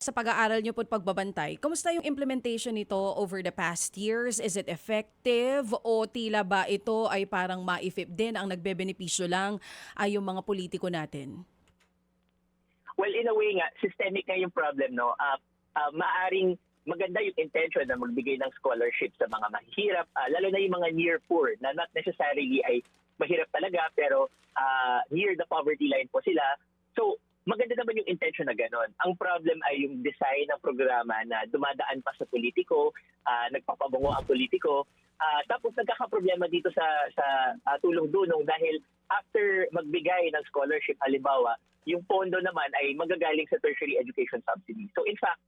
Sa pag-aaral niyo po at pagbabantay, kamusta yung implementation nito over the past years? Is it effective o tila ba ito ay parang maifip din ang nagbebenepisyo lang ay yung mga politiko natin? Well, in a way nga, systemic nga yung problem, no? Maaring maganda yung intention na magbigay ng scholarship sa mga mahihirap, lalo na yung mga near poor, na not necessarily ay mahirap talaga, pero near the poverty line po sila. So, maganda naman yung intention na gano'n. Ang problem ay yung design ng programa na dumadaan pa sa politiko, nagpapabungo ang politiko, tapos nagkakaproblema dito sa tulong-dunong dahil after magbigay ng scholarship, halimbawa, yung pondo naman ay magagaling sa tertiary education subsidy. So in fact,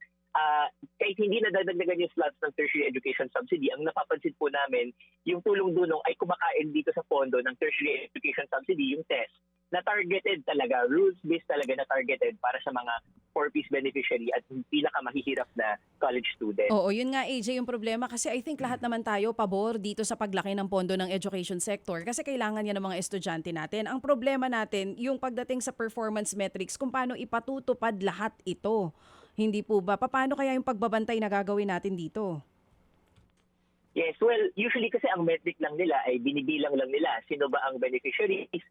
kahit hindi nadadagdagan yung slots ng tertiary education subsidy, ang napapansin po namin, yung tulong-dunong ay kumakain dito sa pondo ng tertiary education subsidy, yung TES, na targeted talaga, rules-based talaga na targeted para sa mga 4-piece beneficiary at pinakamahihirap na college student. Oo, yun nga AJ yung problema kasi I think lahat naman tayo pabor dito sa paglaki ng pondo ng education sector kasi kailangan yan ng mga estudyante natin. Ang problema natin, yung pagdating sa performance metrics, kung paano ipatutupad lahat ito. Hindi po ba? Paano kaya yung pagbabantay na gagawin natin dito? Yes, well, usually kasi ang metric lang nila ay binibilang lang nila sino ba ang beneficiaries,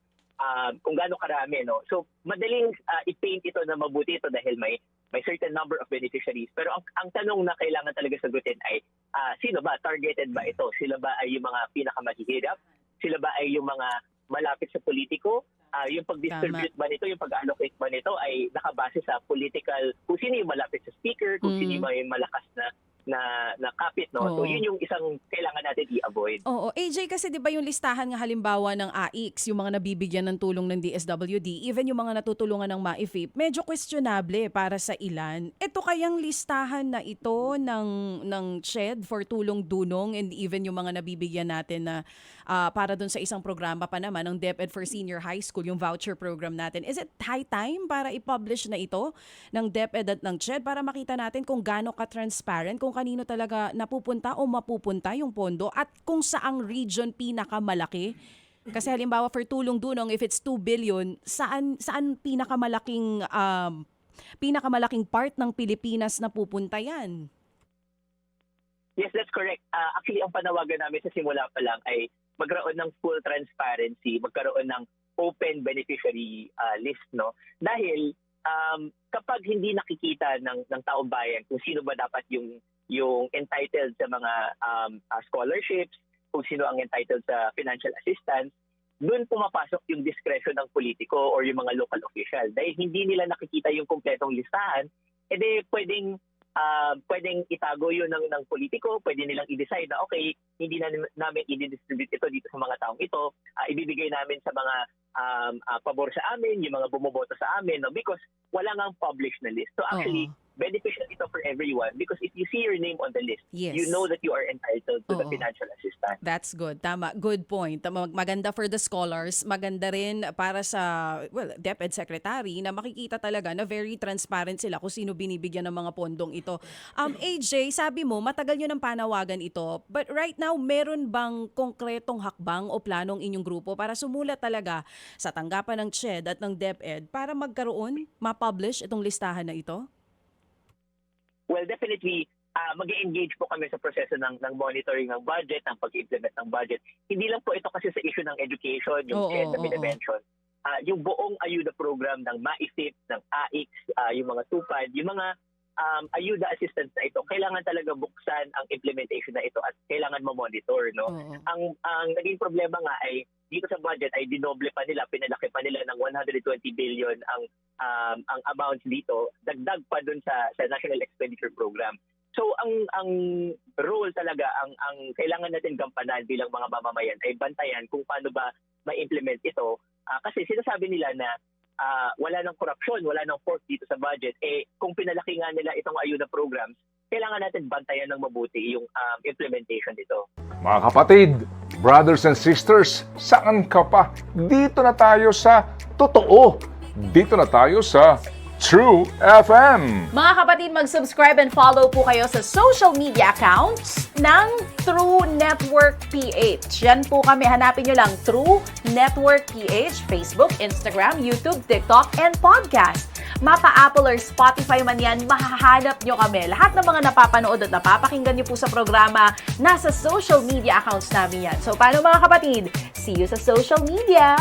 kung gaano karami, no? So, madaling i-paint ito na mabuti ito dahil may certain number of beneficiaries. Pero ang tanong na kailangan talaga sagutin ay, sino ba? Targeted ba ito? Sila ba ay yung mga pinakamahihirap? Sila ba ay yung mga malapit sa politiko? Yung pag-distribute ba nito, yung pag-allocate ba nito ay nakabase sa political, kung sino yung malapit sa speaker, kung sino yung may malakas na kapit, no? Oo. So yun yung isang kailangan natin i-avoid. Oo, AJ kasi 'di ba yung listahan nga halimbawa ng AIX, yung mga nabibigyan ng tulong ng DSWD, even yung mga natutulungan ng MAIFIP, medyo questionable para sa ilan. Ito kayang listahan na ito ng CHED for tulong dunong and even yung mga nabibigyan natin na para dun sa isang programa pa naman ng DepEd for Senior High School, yung voucher program natin. Is it high time para i-publish na ito ng DepEd at ng CHED para makita natin kung gaano ka-transparent, kung kanino talaga napupunta o mapupunta yung pondo at kung saang region pinakamalaki? Kasi halimbawa for tulong dunong, if it's 2 billion, saan pinakamalaking part ng Pilipinas na pupunta yan? Yes, that's correct. Actually, ang panawagan namin sa simula pa lang ay magkaroon ng full transparency, magkaroon ng open beneficiary list, no? Dahil kapag hindi nakikita ng taong bayan kung sino ba dapat yung entitled sa mga scholarships, kung sino ang entitled sa financial assistance, doon pumapasok yung discretion ng politiko or yung mga local official. Dahil hindi nila nakikita yung kumpletong listahan, edi pwedeng itago yun ng politiko, pwede nilang i-decide na okay, hindi na namin i-distribute ito dito sa mga taong ito, ibibigay namin sa mga pabor sa amin, yung mga bumoboto sa amin, no? Because wala ngang published na list. So actually, beneficial ito for everyone because if you see your name on the list, Yes. you know that you are entitled to the financial assistance. That's good. Tama. Good point. Maganda for the scholars. Maganda rin para sa, DepEd Secretary na makikita talaga na very transparent sila kung sino binibigyan ng mga pondong ito. AJ, sabi mo, matagal nyo ng panawagan ito. But right now, meron bang konkretong hakbang o planong inyong grupo para sumulat talaga sa tanggapan ng CHED at ng DepEd para magkaroon, ma-publish itong listahan na ito? Well, definitely, mag-engage po kami sa proseso ng monitoring ng budget, ng pag-implement ng budget. Hindi lang po ito kasi sa issue ng education, yung CHED na bine-mention. Yung buong ayuda program ng MAIFIP, ng AIX, yung mga TUPAD, yung mga ayuda assistance na ito, kailangan talaga buksan ang implementation na ito at kailangan ma-monitor, no? Ang naging problema nga ay dito sa budget ay dinoble pa nila, pinalaki pa nila ng 120 billion ang amounts dito, dagdag pa dun sa National Expenditure Program. So ang role talaga, ang kailangan natin gampanan bilang mga mamamayan ay bantayan kung paano ba ma-implement ito. Kasi sinasabi nila na wala nang korupsyon, wala nang pork dito sa budget. Kung pinalaki nga nila itong ayuda programs, kailangan natin bantayan ng mabuti yung implementation nito. Mga kapatid, brothers and sisters, saan ka pa? Dito na tayo sa totoo. Dito na tayo sa True FM. Mga kapatid, mag-subscribe and follow po kayo sa social media accounts ng True Network PH. Yan po kami. Hanapin nyo lang True Network PH, Facebook, Instagram, YouTube, TikTok, and podcast. Mapa Apple or Spotify man yan, mahahanap nyo kami. Lahat ng mga napapanood at napapakinggan nyo po sa programa, nasa social media accounts namin yan. So, paano mga kapatid? See you sa social media!